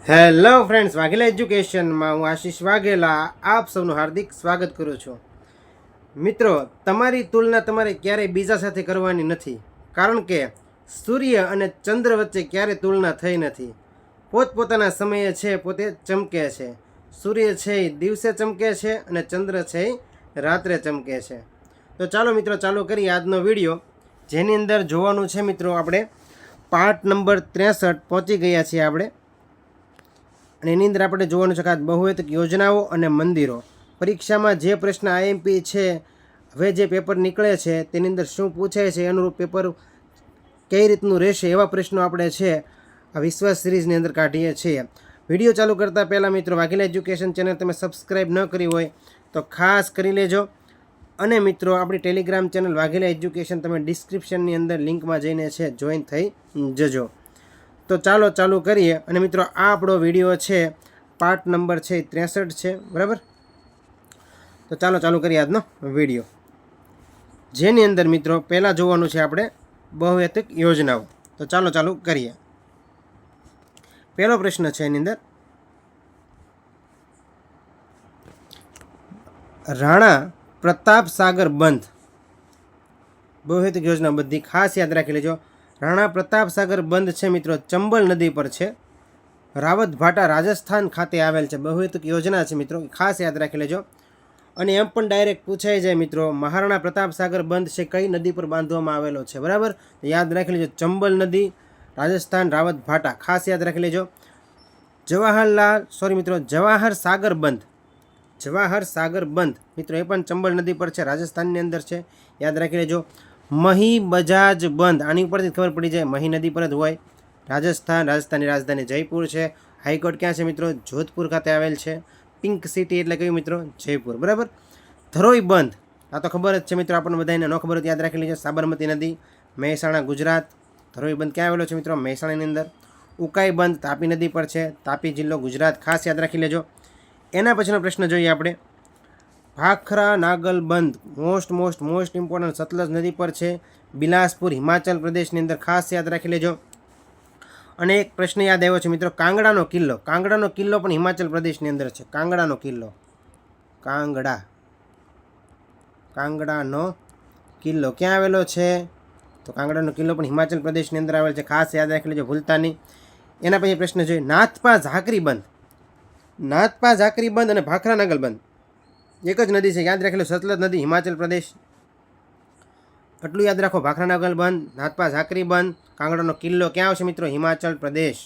Hello friends, Vaghela એજ્યુકેશનમાં હું આશીષ વાઘેલા આપ સૌનું હાર્દિક સ્વાગત કરું છું. મિત્રો, તમારી તુલના તમારે ક્યારેય બીજા સાથે કરવાની નથી, કારણ કે સૂર્ય અને ચંદ્ર વચ્ચે ક્યારેય તુલના થઈ નથી. પોતપોતાના સમયે છે પોતે ચમકે છે. સૂર્ય છે એ દિવસે ચમકે છે અને ચંદ્ર છે એ રાત્રે ચમકે છે. તો ચાલો મિત્રો, ચાલુ કરીએ આજનો વિડીયો, જેની અંદર જોવાનું છે મિત્રો આપણે પાર્ટ નંબર 63 પહોંચી ગયા છીએ આપણે. અને એની અંદર આપણે જોવાનું છે કે બહુહેતુક યોજનાઓ અને મંદિરો. પરીક્ષામાં જે પ્રશ્ન આઈએમપી છે, હવે જે પેપર નીકળે છે તેની અંદર શું પૂછાય છે, અનુરૂપ પેપર કઈ રીતનું રહેશે, એવા પ્રશ્નો આપણે છે આ વિશ્વાસ સિરીઝની અંદર કાઢીએ છીએ. વિડીયો ચાલુ કરતાં પહેલાં મિત્રો, વાઘેલા એજ્યુકેશન ચેનલ તમે સબસ્ક્રાઈબ ન કરી હોય તો ખાસ કરી લેજો. અને મિત્રો, આપણી ટેલિગ્રામ ચેનલ વાઘેલા એજ્યુકેશન તમે ડિસ્ક્રિપ્શનની અંદર લિંકમાં જઈને છે જોઈન થઈ જજો. તો ચાલો ચાલુ કરીએ. અને મિત્રો, આ આપણો વિડીયો છે પાર્ટ નંબર છે 63 છે, બરાબર. તો ચાલો ચાલુ કરીએ આજનો વિડીયો, જેની અંદર મિત્રો પહેલાં જોવાનું છે આપણે બહુહેતુક યોજનાઓ. તો ચાલો ચાલુ કરીએ. પહેલો પ્રશ્ન છે એની અંદર, રાણા પ્રતાપ સાગર બંધ. બહુહેતુક યોજના બધી ખાસ યાદ રાખી લેજો. રાણા પ્રતાપ સાગર બંધ છે મિત્રો ચંબલ નદી પર છે. રાવત ભાટા રાજસ્થાન ખાતે આવેલ છે. બહુહેતુક યોજના છે મિત્રો, ખાસ યાદ રાખી લેજો. અને એમ પણ ડાયરેક્ટ પૂછાઈ જાય મિત્રો, મહારાણા પ્રતાપ સાગર બંધ છે કઈ નદી પર બાંધવામાં આવેલો છે, બરાબર. યાદ રાખી લેજો, ચંબલ નદી, રાજસ્થાન, રાવત ભાટા, ખાસ યાદ રાખી લેજો. જવાહર સાગર બંધ. જવાહર સાગર બંધ મિત્રો એ પણ ચંબલ નદી પર છે, રાજસ્થાનની અંદર છે, યાદ રાખી લેજો. મહી બજાજ બંધ, આની ઉપરથી ખબર પડી જાય મહી નદી પર જ હોય. રાજસ્થાન, રાજસ્થાનની રાજધાની જયપુર છે. હાઈકોર્ટ ક્યાં છે મિત્રો? જોધપુર ખાતે આવેલ છે. પિંક સિટી એટલે કયું મિત્રો? જયપુર, બરાબર. ધરોઈ બંધ, આ તો ખબર જ છે મિત્રો, આપણને બધાને ન ખબર હોય યાદ રાખી લેજો. સાબરમતી નદી, મહેસાણા, ગુજરાત. ધરોઈ બંધ ક્યાં આવેલો છે મિત્રો? મહેસાણાની અંદર. ઉકાઈ બંધ તાપી નદી પર છે, તાપી જિલ્લો, ગુજરાત, ખાસ યાદ રાખી લેજો. એના પછીનો પ્રશ્ન જોઈએ આપણે, ભાખરા નાગલ બંધ, મોસ્ટ ઇમ્પોર્ટન્ટ, સતલજ નદી પર છે, બિલાસપુર, હિમાચલ પ્રદેશની અંદર, ખાસ યાદ રાખી લેજો. અને એક પ્રશ્ન યાદ આવ્યો છે મિત્રો, કાંગડાનો કિલ્લો. કાંગડાનો કિલ્લો પણ હિમાચલ પ્રદેશની અંદર છે. કાંગડાનો કિલ્લો, કાંગડાનો કિલ્લો ક્યાં આવેલો છે? તો કાંગડાનો કિલ્લો પણ હિમાચલ પ્રદેશની અંદર આવેલો છે, ખાસ યાદ રાખી લેજો, ભૂલતા નહીં. એના પછી પ્રશ્ન જોઈએ, નાથપા ઝાકરી બંધ. નાથપા ઝાકરી બંધ અને ભાખરા નાગલ બંધ એક જ નદી છે, યાદ રાખી લો, સતલજ નદી, હિમાચલ પ્રદેશ. આટલું યાદ રાખો, ભાખરા નાગલ બંધ, નાથપા ઝાકરી બંધ, કાંગડાનો કિલ્લો ક્યાં આવશે મિત્રો? હિમાચલ પ્રદેશ.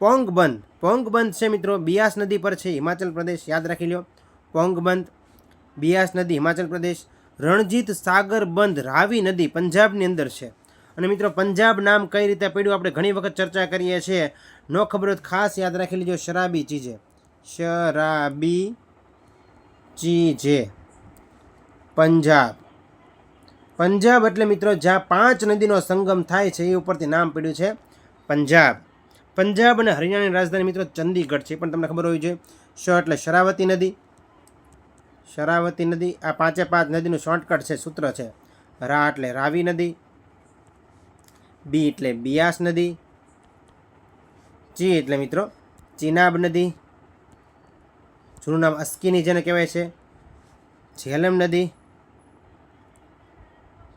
પોંગ બંધ. પોંગ બંધ છે મિત્રો બિયાસ નદી પર છે, હિમાચલ પ્રદેશ, યાદ રાખી લો. પોંગ બંધ, બિયાસ નદી, હિમાચલ પ્રદેશ. રણજીત સાગર બંધ, રાવી નદી, પંજાબની અંદર છે. અને મિત્રો, પંજાબ નામ કઈ રીતે પડ્યું આપણે ઘણી વખત ચર્ચા કરીએ છીએ, ન ખબર હોય ખાસ યાદ રાખી લેજો, શરાબી ચીજે. શરાબી ચીજે, પંજાબ. પંજાબ એટલે મિત્રો જ્યાં 5 નદીનો સંગમ થાય છે એ ઉપરથી નામ પડ્યું છે પંજાબ. પંજાબ અને હરિયાણાની રાજધાની મિત્રો ચંદીગઢ છે, પણ તમને ખબર હોવી જોઈએ. એટલે શરાવતી નદી, શરાવતી નદી, આ 5 નદીનું શોર્ટકટ છે, સૂત્ર છે. રા એટલે રાવી નદી, બી એટલે બિયાસ નદી, ચી એટલે મિત્રો ચિનાબ નદી, જૂનું નામ અસ્કીની જેને કહેવાય છે, ઝેલમ નદી.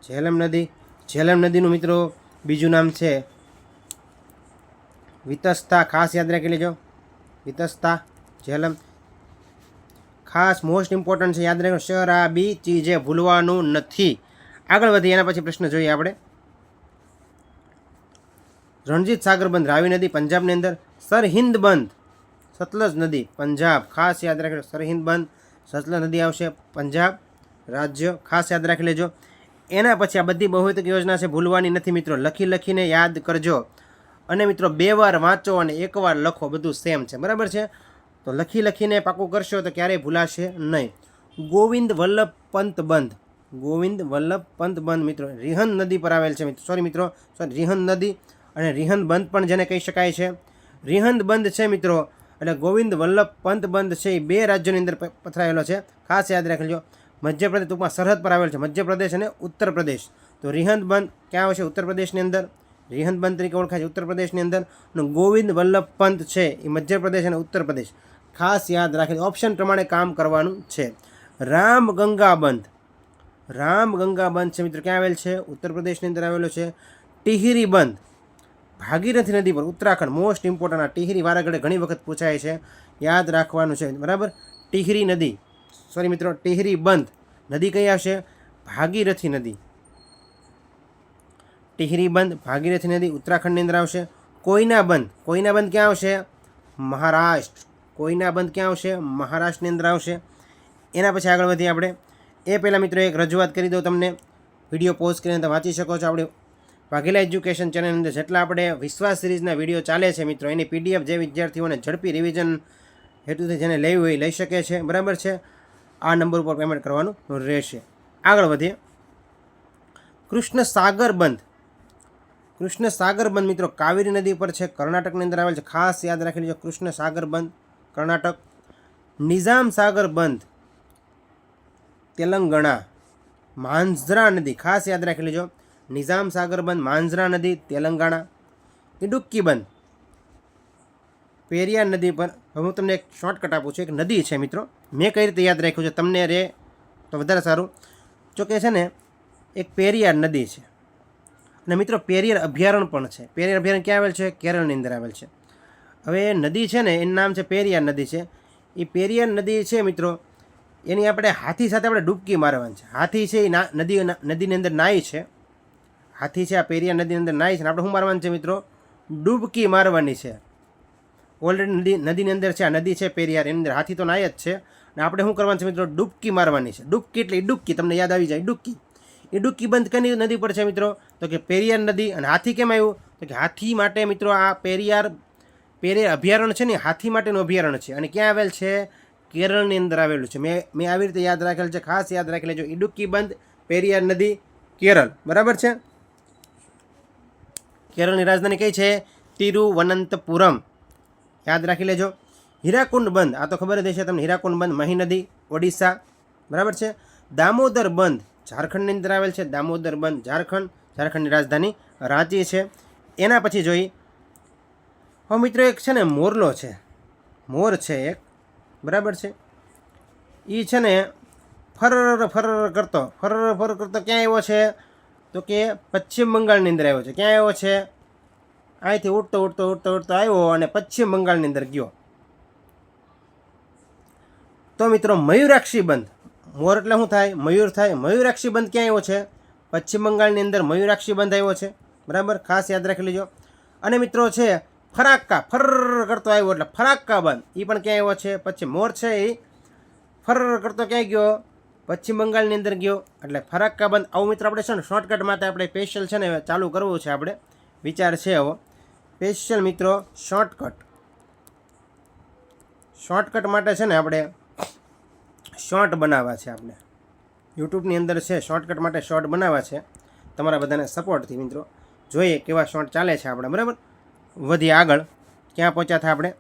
ઝેલમ નદી, ઝેલમ નદીનું મિત્રો બીજું નામ છે વિતસ્તા, ખાસ યાદ રાખી લેજો, વિતસ્તા, ઝેલમ. ખાસ મોસ્ટ ઇમ્પોર્ટન્ટ છે, યાદ રાખો, શરાબી ચીજે, ભૂલવાનું નથી. આગળ વધીએ, એના પછી પ્રશ્ન જોઈએ આપણે, રણજીત સાગર બંધ, રાવી નદી, પંજાબની અંદર. સરહિંદ બંધ, સતલજ નદી, પંજાબ, ખાસ યાદ રાખી લો. સરહિંદ બંધ, સતલજ નદી આવશે, પંજાબ રાજ્ય, ખાસ યાદ રાખી લેજો. એના પછી આ બધી બહુહેતુક યોજના છે, ભૂલવાની નથી મિત્રો, લખીને યાદ કરજો. અને મિત્રો 2 વાર વાંચો અને 1 વાર લખો, બધું સેમ છે, બરાબર છે. તો લખીને પાકું કરશો તો ક્યારેય ભૂલાશે નહીં. ગોવિંદ વલ્લભ પંત બંધ. ગોવિંદ વલ્લભ પંત બંધ મિત્રો રિહંદ નદી પર આવેલ છે રિહંદ નદી અને રિહંદ બંધ પણ જેને કહી શકાય છે. રિહંદ બંધ છે મિત્રો એટલે ગોવિંદ વલ્લભ પંત બંધ છે એ 2 રાજ્યોની અંદર પથરાયેલો છે, ખાસ યાદ રાખી લેજો. મધ્યપ્રદેશ ટૂંકમાં સરહદ પર આવેલ છે, મધ્યપ્રદેશ અને ઉત્તર પ્રદેશ. તો રિહંદ બંધ ક્યાં આવશે? ઉત્તર પ્રદેશની અંદર. રિહંદ બંધ તરીકે ઓળખાય છે ઉત્તર પ્રદેશની અંદર. અને ગોવિંદ વલ્લભ પંત છે એ મધ્યપ્રદેશ અને ઉત્તર પ્રદેશ. ખાસ યાદ રાખે, ઓપ્શન પ્રમાણે કામ કરવાનું છે. રામગંગા બંધ, રામગંગા બંધ છે મિત્રો ક્યાં આવેલ છે? ઉત્તર પ્રદેશની અંદર આવેલો છે. ટિહરી બંધ ભાગીરથી નદી પર ઉત્તરાખંડ. મોસ્ટ ઇમ્પોર્ટન્ટ આ ટિહરી વારાઘડે ઘણી વખત પૂછાય છે, યાદ રાખવાનું છે બરાબર. ટિહરી નદી, સોરી મિત્રો, ટિહરી બંધ નદી કઈ આવશે? ભાગીરથી નદી. ટિહરી બંધ ભાગીરથી નદી ઉત્તરાખંડની અંદર આવશે. કોયના બંધ, કોયના બંધ ક્યાં આવશે? મહારાષ્ટ્ર. કોયના બંધ ક્યાં આવશે? મહારાષ્ટ્રની અંદર આવશે. એના પછી આગળ વધીએ આપણે. એ પહેલાં મિત્રો એક રજૂઆત કરી દઉં તમને, વિડીયો પોઝ કરીને તમે વાંચી શકો છો. આપણે વાઘેલા એજ્યુકેશન ચેનલની અંદર જેટલા આપણે વિશ્વાસ સિરીઝના વિડીયો ચાલે છે મિત્રો, એની PDF જે વિદ્યાર્થીઓને ઝડપી રિવિઝન હેતુથી જેને લેવી હોય લઈ શકે છે બરાબર છે. આ નંબર ઉપર પેમેન્ટ કરવાનું રહેશે. આગળ વધીએ. કૃષ્ણ સાગર બંધ, કૃષ્ણ સાગર બંધ મિત્રો કાવેરી નદી પર છે, કર્ણાટકની અંદર આવેલ છે. ખાસ યાદ રાખી લેજો, કૃષ્ણ સાગર બંધ કર્ણાટક. નિઝામ સાગર બંધ તેલંગાણા. માંઝરા નદી ખાસ યાદ રાખી લેજો, નિઝામ સાગર બંધ માંઝરા નદી તેલંગાણા. ઇડુક્કી બંધ પેરિયાર નદી પર. હવે હું તમને એક શોર્ટકટ આપું છું. એક નદી છે મિત્રો, મેં કઈ રીતે યાદ રાખ્યું છે તમને રે તો વધારે સારું. જો કે છે ને એક પેરિયાર નદી છે અને મિત્રો પેરિયાર અભયારણ્ય પણ છે. પેરિયાર અભયારણ્ય ક્યાં આવેલ છે? કેરળની અંદર આવેલ છે. હવે એ નદી છે ને એનું નામ છે પેરિયાર નદી છે. એ પેરિયાર નદી છે મિત્રો, એની આપણે હાથી સાથે આપણે ડૂબકી મારવાની છે. હાથી છે એ નદીની અંદર નાય છે. હાથી છે આ પેરિયાર નદીની અંદર નાય છે ને આપણે શું મારવાનું છે મિત્રો? ડૂબકી મારવાની છે. ઓલરેડી નદીની અંદર છે, આ નદી છે પેરિયાર, એની અંદર હાથી તો નાય જ છે અને આપણે શું કરવાનું છે મિત્રો? ડૂબકી મારવાની છે. ડૂબકી એટલે ડૂબકી, તમને યાદ આવી જાય ડૂબકી. એ ડૂબકી બંધ કઈ નદી પર છે મિત્રો? તો કે પેરિયાર નદી. અને હાથી કેમ આવ્યું? તો કે હાથી માટે મિત્રો આ પેરિયાર અભયારણ્ય છે ને હાથી માટેનું અભયારણ્ય છે. અને ક્યાં આવેલ છે? કેરળની અંદર આવેલું છે. મેં આવી રીતે યાદ રાખેલ છે, ખાસ યાદ રાખી લેજો. ઇડુક્કી બંધ પેરિયાર નદી કેરળ બરાબર છે. કેરળની રાજધાની કઈ છે? તિરુવનંતપુરમ, યાદ રાખી લેજો. હીરાકુંડ બંધ, આ તો ખબર જ હશે તમને. હીરાકુંડ બંધ મહી નદી ઓડિશા બરાબર છે. દામોદર બંધ ઝારખંડની અંદર આવેલ છે. દામોદર બંધ ઝારખંડ, ઝારખંડની રાજધાની રાંચી છે. એના પછી જોઈ હવે મિત્રો એક છે ને મોરલો છે, મોર છે એક બરાબર છે. એ છે ને ફરર કરતો ક્યાં આવ્યો છે? તો કે પશ્ચિમ બંગાળની અંદર આવ્યો છે. ક્યાં આવ્યો છે? અહીંથી ઉડતો આવ્યો અને પશ્ચિમ બંગાળની અંદર ગયો. તો મિત્રો મયુરાક્ષી બંધ, મોર એટલે શું થાય? મયુર થાય. મયુરાક્ષી બંધ ક્યાં આવ્યો છે? પશ્ચિમ બંગાળની અંદર મયુરાક્ષી બંધ આવ્યો છે બરાબર, ખાસ યાદ રાખી લેજો. અને મિત્રો છે ફરાક્કા, ફર કરતો આવ્યો એટલે ફરાક્કા બંધ, એ પણ ક્યાં આવ્યો છે? પછી મોર છે એ ફર કરતો ક્યાંય ગયો? પશ્ચિમ બંગાળની અંદર ગયો એટલે ફરાક્કા બંધ. આવું મિત્રો આપણે છે ને શોર્ટકટ માટે આપણે સ્પેશિયલ છે ને ચાલુ કરવું છે. આપણે વિચાર છે એવો સ્પેશિયલ મિત્રો શોર્ટકટ માટે છે ને આપણે શોર્ટ બનાવવા છે. આપણે યુટ્યુબની અંદર છે શોર્ટકટ માટે શોર્ટ બનાવવા છે તમારા બધાને સપોર્ટથી મિત્રો. જોઈએ કેવા શોર્ટ ચાલે છે આપણે બરાબર. વધીએ આગળ. ક્યાં પહોંચ્યા હતા આપણે?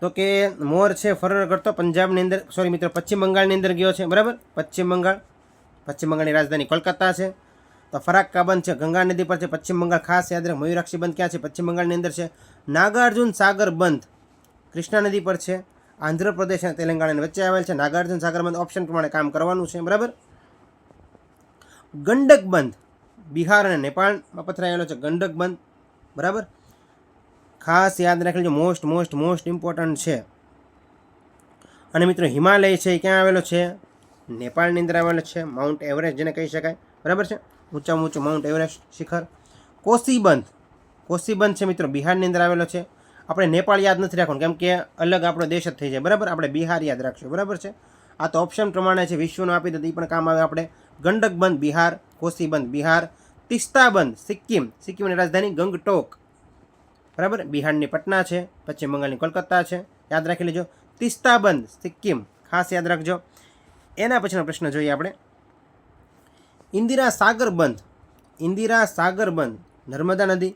તો કે મોર છે ફરર કરતો પંજાબની અંદર, સોરી મિત્રો પશ્ચિમ બંગાળની અંદર ગયો છે બરાબર. પશ્ચિમ બંગાળની રાજધાની કોલકાતા છે. તો ફરાક્કા બંધ છે ગંગા નદી પર છે પશ્ચિમ બંગાળ, ખાસ યાદ રહે. મયુરાક્ષી બંધ ક્યાં છે? પશ્ચિમ બંગાળની અંદર છે. નાગાર્જુન સાગર બંધ કૃષ્ણા નદી પર છે, આંધ્રપ્રદેશ અને તેલંગાણાની વચ્ચે આવેલ છે. નાગાર્જુન સાગર બંધ ઓપ્શન પ્રમાણે કામ કરવાનું છે બરાબર. ગંડક બંધ બિહાર અને નેપાળમાં પથરાયેલો છે. ગંડક બંધ બરાબર, ખાસ યાદ રાખી લેજો. મોસ્ટ ઇમ્પોર્ટન્ટ છે. અને મિત્રો હિમાલય છે એ ક્યાં આવેલો છે? નેપાળની અંદર આવેલો છે. માઉન્ટ એવરેસ્ટ જેને કહી શકાય બરાબર છે, ઊંચામાં ઊંચું માઉન્ટ એવરેસ્ટ શિખર. કોસી બંધ છે મિત્રો બિહારની અંદર આવેલો છે. આપણે નેપાળ યાદ નથી રાખવાનું કેમ કે અલગ આપણો દેશ જ થઈ જાય બરાબર. આપણે બિહાર યાદ રાખશું બરાબર છે. આ તો ઓપ્શન પ્રમાણે છે, વિશ્વનું આપી દે એ પણ કામ આવે આપણે. ગંડક બંધ બિહાર, કોસી બંધ બિહાર. તિસ્તા બંધ સિક્કિમની રાજધાની ગંગટોક બરાબર. બિહારની પટના છે, પશ્ચિમ બંગાળની કોલકાતા છે, યાદ રાખી લેજો. તિસ્તા બંધ સિક્કિમ, ખાસ યાદ રાખજો. એના પછીનો પ્રશ્ન જોઈએ આપણે. ઇન્દિરા સાગર બંધ નર્મદા નદી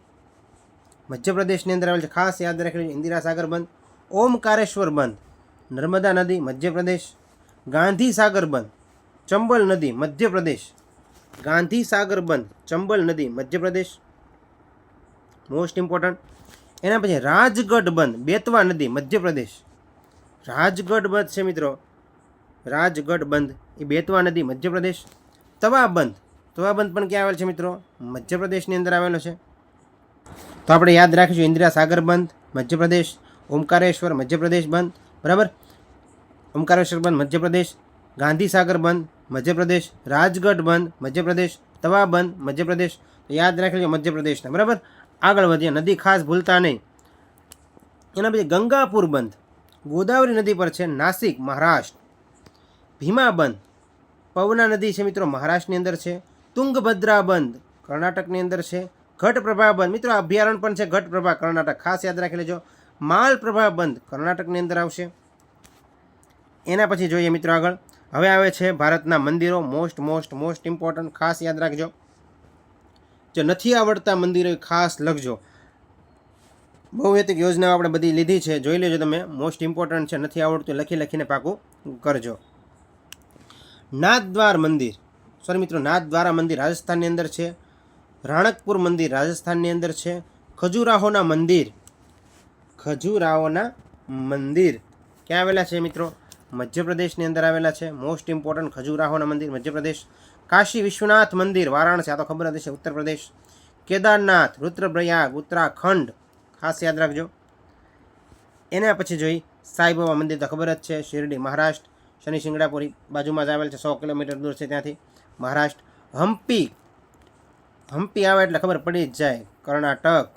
મધ્યપ્રદેશની અંદર આવેલ છે, ખાસ યાદ રાખી લેજો. ઇન્દિરા સાગર બંધ. ઓમકારેશ્વર બંધ નર્મદા નદી મધ્યપ્રદેશ. ગાંધી સાગર બંધ ચંબલ નદી મધ્યપ્રદેશ. ગાંધી સાગર બંધ ચંબલ નદી મધ્યપ્રદેશ, મોસ્ટ ઇમ્પોર્ટન્ટ. એના પછી રાજગઢ બંધ બેતવા નદી મધ્યપ્રદેશ. રાજગઢ બંધ છે મિત્રો, રાજગઢ બંધ એ બેતવા નદી મધ્યપ્રદેશ. તવા બંધ પણ ક્યાં આવેલ છે મિત્રો? મધ્યપ્રદેશની અંદર આવેલો છે. તો આપણે યાદ રાખીશું ઇન્દિરા સાગર બંધ મધ્યપ્રદેશ, ઓમકારેશ્વર મધ્યપ્રદેશ બંધ, બરાબર. ઓમકારેશ્વર બંધ મધ્યપ્રદેશ, ગાંધી સાગર બંધ મધ્યપ્રદેશ, રાજગઢ બંધ મધ્યપ્રદેશ, તવા બંધ મધ્યપ્રદેશ. તો યાદ રાખી લો મધ્યપ્રદેશના, બરાબર. આગળ વધીએ, નદી ખાસ ભૂલતા નહીં. એના પછી ગંગાપુર બંધ ગોદાવરી નદી પર છે, નાસિક મહારાષ્ટ્ર. ભીમા બંધ પવના નદી છે મિત્રો, મહારાષ્ટ્રની અંદર છે. તુંગભદ્રા બંધ કર્ણાટકની અંદર છે. ઘટપ્રભા બંધ મિત્રો અભયારણ્ય પણ છે, ઘટપ્રભા કર્ણાટક, ખાસ યાદ રાખી લેજો. માલપ્રભા બંધ કર્ણાટકની અંદર આવશે. એના પછી જોઈએ મિત્રો આગળ, હવે આવે છે ભારતના મંદિરો. મોસ્ટ ઇમ્પોર્ટન્ટ, ખાસ યાદ રાખજો. જો નથી આવડતા મંદિરો ખાસ લખજો. બહુહેતુક યોજનાઓ આપણે બધી લીધી છે, જોઈ લેજો તમે. મોસ્ટ ઇમ્પોર્ટન્ટ છે, નથી આવડતું લખીને પાકું કરજો. નાથદ્વાર મંદિર, સોરી મિત્રો, નાથદ્વારા મંદિર રાજસ્થાનની અંદર છે. રાણકપુર મંદિર રાજસ્થાનની અંદર છે. ખજુરાહોના મંદિર ક્યાં આવેલા છે મિત્રો? મધ્યપ્રદેશની અંદર આવેલા છે. મોસ્ટ ઇમ્પોર્ટન્ટ, ખજુરાહોના મંદિર મધ્યપ્રદેશ. કાશી વિશ્વનાથ મંદિર વારાણસી, આ તો ખબર હતી છે, ઉત્તર પ્રદેશ. કેદારનાથ રુદ્રપ્રયાગ ઉત્તરાખંડ, ખાસ યાદ રાખજો. એના પછી જોઈ સાંઈબાબા મંદિર તો ખબર જ છે, શિરડી મહારાષ્ટ્ર. શનિ શિંગડાપુરી બાજુમાં જ આવેલ છે, 100 કિલોમીટર દૂર છે ત્યાંથી, મહારાષ્ટ્ર. હમ્પી આવે એટલે ખબર પડી જ જાય, કર્ણાટક.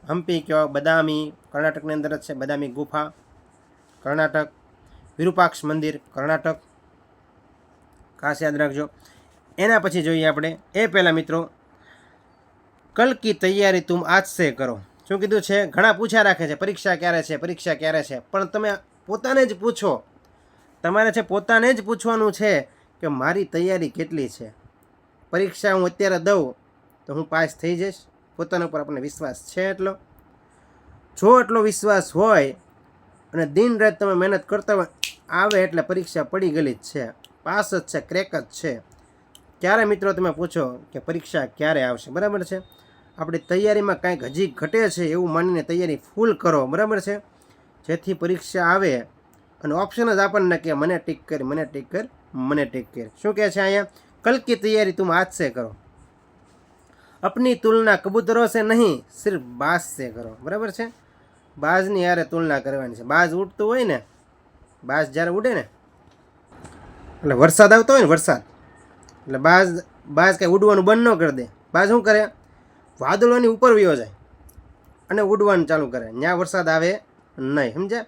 હમ્પી કયો, બદામી કર્ણાટકની અંદર જ છે, બદામી ગુફા કર્ણાટક. વિરૂપાક્ષ મંદિર કર્ણાટક, ખાસ યાદ રાખજો. એના પછી જોઈએ આપણે એ પહેલાં મિત્રો, કલ કી તૈયારી તુમ આજ સે કરો. શું કીધું છે? ઘણા પૂછ્યા રાખે છે પરીક્ષા ક્યારે છે, પણ તમે પોતાને જ પૂછો. તમારે છે પોતાને જ પૂછવાનું છે કે મારી તૈયારી કેટલી છે. પરીક્ષા હું અત્યારે દઉં તો હું પાસ થઈ જઈશ? પોતાના ઉપર આપણને વિશ્વાસ છે એટલો? જો એટલો વિશ્વાસ હોય અને દિન રાત તમે મહેનત કરતા હોય, આવે એટલે પરીક્ષા પડી ગયેલી જ છે, પાસ જ છે, ક્રેક જ છે. ક્યારે મિત્રો તમે પૂછો કે પરીક્ષા ક્યારે આવશે, બરાબર છે. આપણી તૈયારીમાં કાંઈક હજી ઘટે છે એવું માનીને તૈયારી ફૂલ કરો, બરાબર છે, જેથી પરીક્ષા આવે અને ઓપ્શન જ આપણને કે મને ટીક કર. શું કહે છે અહીંયા? કલ કી તૈયારી તુમ આજ સે કરો, અપની તુલના કબૂતરો સે નહીં સિર્ફ બાજ સે કરો, બરાબર છે. બાજની યારે તુલના કરવાની છે. બાજ ઉડતું હોય ને, બાજ જ્યારે ઉડે ને એટલે વરસાદ આવતો હોય ને, વરસાદ એટલે બાજ કાંઈ ઉડવાનું બંધ ન કરી દે. બાજ શું કરે? વાદળોની ઉપર વયો જાય અને ઉડવાનું ચાલુ કરે, ત્યાં વરસાદ આવે નહીં, સમજ્યા?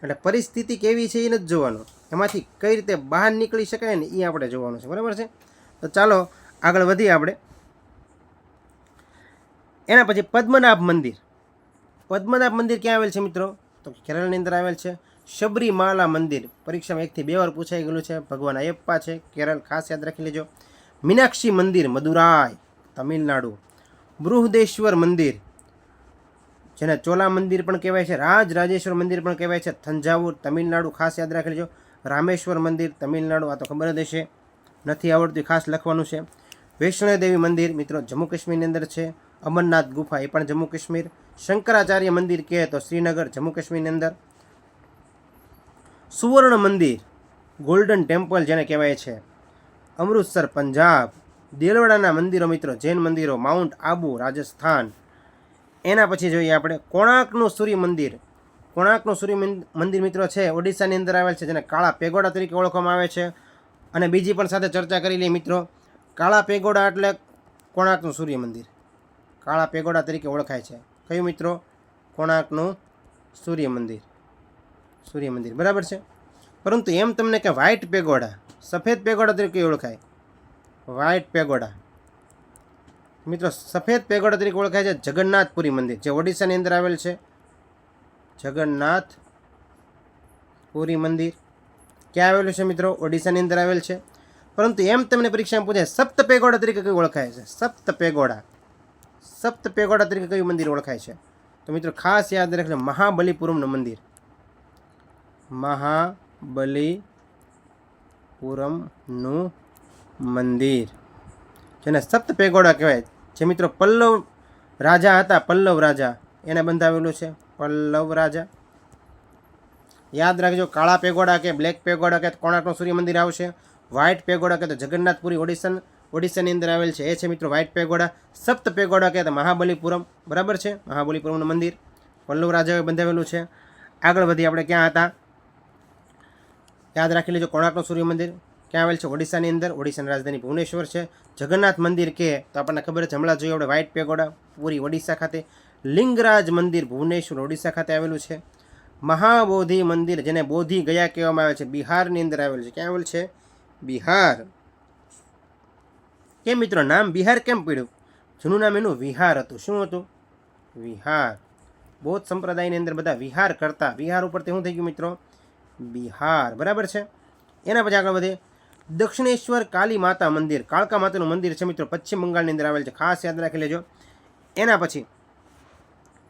એટલે પરિસ્થિતિ કેવી છે એ નથી જોવાનું, એમાંથી કઈ રીતે બહાર નીકળી શકાય ને એ આપણે જોવાનું છે, બરાબર છે. તો ચાલો આગળ વધીએ આપણે. એના પછી પદ્મનાભ મંદિર ક્યાં આવેલ છે મિત્રો? તો કેરળની અંદર આવેલ છે. શબરીમાલા મંદિર પરીક્ષામાં 1 થી 2 વાર પૂછાઈ ગયેલું છે, ભગવાન અયપ્પા છે, કેરળ, ખાસ યાદ રાખી લેજો. મીનાક્ષી મંદિર મદુરાઈ તમિલનાડુ. બૃહદેશ્વર મંદિર જેને ચોલા મંદિર પણ કહેવાય છે, રાજરાજેશ્વર મંદિર પણ કહેવાય છે, થંજાવુર તમિલનાડુ, ખાસ યાદ રાખી લેજો. રામેશ્વર મંદિર તમિલનાડુ, આ તો ખબર જ હશે, નથી આવડતું ખાસ લખવાનું છે. વૈષ્ણોદેવી મંદિર મિત્રો જમ્મુ કાશ્મીરની અંદર છે. અમરનાથ ગુફા એ પણ જમ્મુ કાશ્મીર. શંકરાચાર્ય મંદિર કહે તો શ્રીનગર જમ્મુ કાશ્મીરની અંદર. સુવર્ણ મંદિર ગોલ્ડન ટેમ્પલ જેને કહેવાય છે, અમૃતસર પંજાબ. દેલવાડાના મંદિરો મિત્રો જૈન મંદિરો માઉન્ટ આબુ રાજસ્થાન. એના પછી જોઈએ આપણે કોણાર્કનું સૂર્ય મંદિર મિત્રો છે ઓડિશાની અંદર આવેલ છે, જેને કાળા પેગોડા તરીકે ઓળખવામાં આવે છે. અને બીજી પણ સાથે ચર્ચા કરી લઈએ મિત્રો. કાળા પેગોડા એટલે કોણાર્કનું સૂર્ય મંદિર, કાળા પેગોડા તરીકે ઓળખાય છે. કયું મિત્રો? કોણાર્કનું સૂર્ય મંદિર, બરાબર છે. પરંતુ એમ તમને કે વ્હાઇટ પેગોડા, સફેદ પેગોડા તરીકે ઓળખાય. વ્હાઇટ પેગોડા મિત્રો સફેદ પેગોડા તરીકે ઓળખાય છે. જગન્નાથપુરી મંદિર જે ઓડિશાની અંદર આવેલ છે. જગન્નાથપુરી મંદિર ક્યાં આવેલું છે મિત્રો? ઓડિશાની અંદર આવેલ છે. પરંતુ એમ તમને પરીક્ષામાં પૂછે સપ્ત પેગોડા તરીકે કયું ઓળખાય છે? સપ્ત પેગોડા તરીકે કયું મંદિર ઓળખાય છે? તો મિત્રો ખાસ યાદ રાખજો, મહાબલીપુરમનું મંદિર. મહાબલીપુરમનું મંદિર જેને સપ્ત પેગોડા કહેવાય. જે મિત્રો પલ્લવ રાજા હતા, પલ્લવ રાજા એને બંધાવેલું છે, પલ્લવ રાજા. યાદ રાખજો, કાળા પેગોડા કે બ્લેક પેગોડા કે કોણાર્કનું સૂર્ય મંદિર આવશે. વ્હાઇટ પેગોડા કે તો જગન્નાથપુરી ઓડિશાની અંદર આવેલ છે, એ છે મિત્રો વ્હાઇટ પેગોડા. સપ્ત પેગોડા કે તો મહાબલીપુરમ, બરાબર છે, મહાબલીપુરમનું મંદિર પલ્લવ રાજાએ બંધાવેલું છે. આગળ વધી આપણે ક્યાં હતા, યાદ રાખી લેજો. કોણાર્કનું સૂર્ય મંદિર ક્યાં આવેલ છે? ઓડિશાની અંદર. ઓડિશાની રાજધાની ભુવનેશ્વર છે. જગન્નાથ મંદિર કે તો આપણને ખબર છે, હમણાં જોયું આપણે વ્હાઇટ પેગોડા પુરી ઓડિશા ખાતે. લિંગરાજ મંદિર ભુવનેશ્વર ઓડિશા ખાતે આવેલું છે. મહાબોધિ મંદિર જેને બોધિ ગયા કહેવામાં આવે છે, બિહારની અંદર આવેલું છે. ક્યાં આવેલું છે? બિહાર. કેમ મિત્રો નામ બિહાર કેમ પડ્યું? જૂનું નામ એનું વિહાર હતું. શું હતું? વિહાર. બૌદ્ધ સંપ્રદાયની અંદર બધા વિહાર કરતા, વિહાર ઉપરથી શું થઈ ગયું મિત્રો? બિહાર, બરાબર છે. એના પછી આગળ વધે. દક્ષિણેશ્વર કાલી માતા મંદિર, કાળકા માતાનું મંદિર છે મિત્રો, પશ્ચિમ બંગાળની અંદર આવેલ છે, ખાસ યાદ રાખી લેજો. એના પછી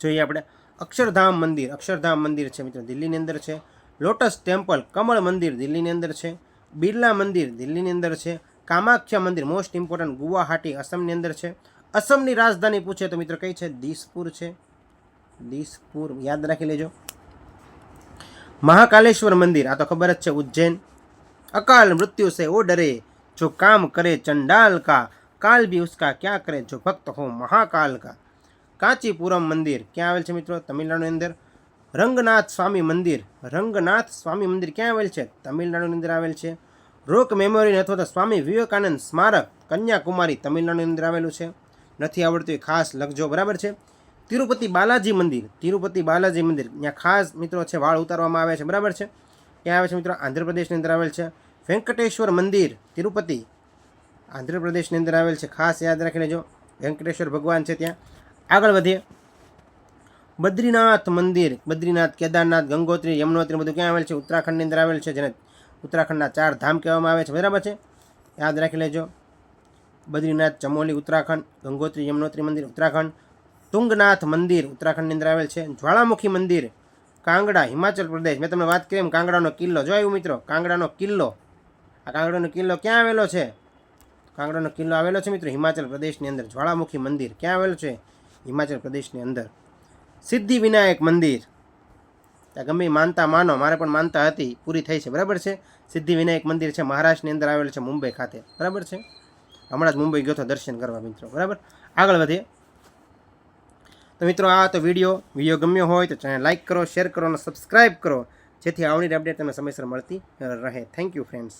જોઈએ આપણે અક્ષરધામ મંદિર, અક્ષરધામ મંદિર છે મિત્રો દિલ્હીની અંદર છે. લોટસ ટેમ્પલ, કમળ મંદિર દિલ્હીની અંદર છે. બિરલા મંદિર દિલ્હીની અંદર છે. કામાખ્યા મંદિર મોસ્ટ ઇમ્પોર્ટન્ટ ગુવાહાટી અસમની અંદર છે. અસમની રાજધાની પૂછે તો મિત્રો કઈ છે? દિસપુર છે, દિસપુર યાદ રાખી લેજો. મહાકાલેશ્વર મંદિર આ તો ખબર જ છે, ઉજ્જૈન. અકાલ મૃત્યુ સે ઓ ડરે જો કામ કરે ચંડાલ કા, કાલ भी उसका क्या करे जो भक्त हो महाकाल का. કાંચીપુરમ મંદિર ક્યાં આવેલ છે મિત્રો? તમિલનાડુની અંદર. રંગનાથ સ્વામી મંદિર, રંગનાથ સ્વામી મંદિર ક્યાં આવેલ છે? તમિલનાડુની અંદર આવેલ છે. રોક મેમોરિયલ અથવા તો સ્વામી વિવેકાનંદ સ્મારક કન્યાકુમારી તમિલનાડુની અંદર આવેલું છે. નથી આવડતું એ ખાસ લખજો, બરાબર છે. તિરુપતિ બાલાજી મંદિર, તિરુપતિ બાલાજી મંદિર ત્યાં ખાસ મિત્રો છે વાળ ઉતારવામાં આવે છે, બરાબર છે. ક્યાં આવે છે મિત્રો? આંધ્રપ્રદેશની અંદર આવેલ છે. વેંકટેશ્વર મંદિર તિરુપતિ આંધ્રપ્રદેશની અંદર આવેલ છે, ખાસ યાદ રાખી લેજો. વેંકટેશ્વર ભગવાન છે ત્યાં. આગળ વધીએ. બદ્રીનાથ મંદિર, બદ્રીનાથ, કેદારનાથ, ગંગોત્રી, યમનોત્રી બધું ક્યાં આવેલ છે? ઉત્તરાખંડની અંદર આવેલ છે, જેને ઉત્તરાખંડના 4 ધામ કહેવામાં આવે છે, બરાબર છે. યાદ રાખી લેજો. બદ્રીનાથ ચમોલી ઉત્તરાખંડ, ગંગોત્રી યમનોત્રી મંદિર ઉત્તરાખંડ. તુંગનાથ મંદિર ઉત્તરાખંડની અંદર આવેલ છે. જ્વાળામુખી મંદિર કાંગડા હિમાચલ પ્રદેશ. મેં તમને વાત કરી એમ કાંગડાનો કિલ્લો જોયું મિત્રો, કાંગડાનો કિલ્લો. આ કાંગડાનો કિલ્લો ક્યાં આવેલો છે? કાંગડાનો કિલ્લો આવેલો છે મિત્રો હિમાચલ પ્રદેશની અંદર. જ્વાળામુખી મંદિર ક્યાં આવેલું છે? હિમાચલ પ્રદેશની અંદર. સિદ્ધિ વિનાયક મંદિર, ત્યાં ગમે માનતા માનો, મારે પણ માનતા હતી, પૂરી થઈ છે, બરાબર છે. સિદ્ધિ વિનાયક મંદિર છે, મહારાષ્ટ્રની અંદર આવેલું છે, મુંબઈ ખાતે, બરાબર છે. હમણાં જ મુંબઈ ગયો હતો દર્શન કરવા મિત્રો, બરાબર. આગળ વધીએ. તો મિત્રો આ તો વિડીયો ગમ્યો હોય તો ચેનલ લાઇક કરો, શેર કરો અને સબસ્ક્રાઈબ કરો, જેથી આવનારી અપડેટ તમને સમયસર મળતી રહે. Thank you friends.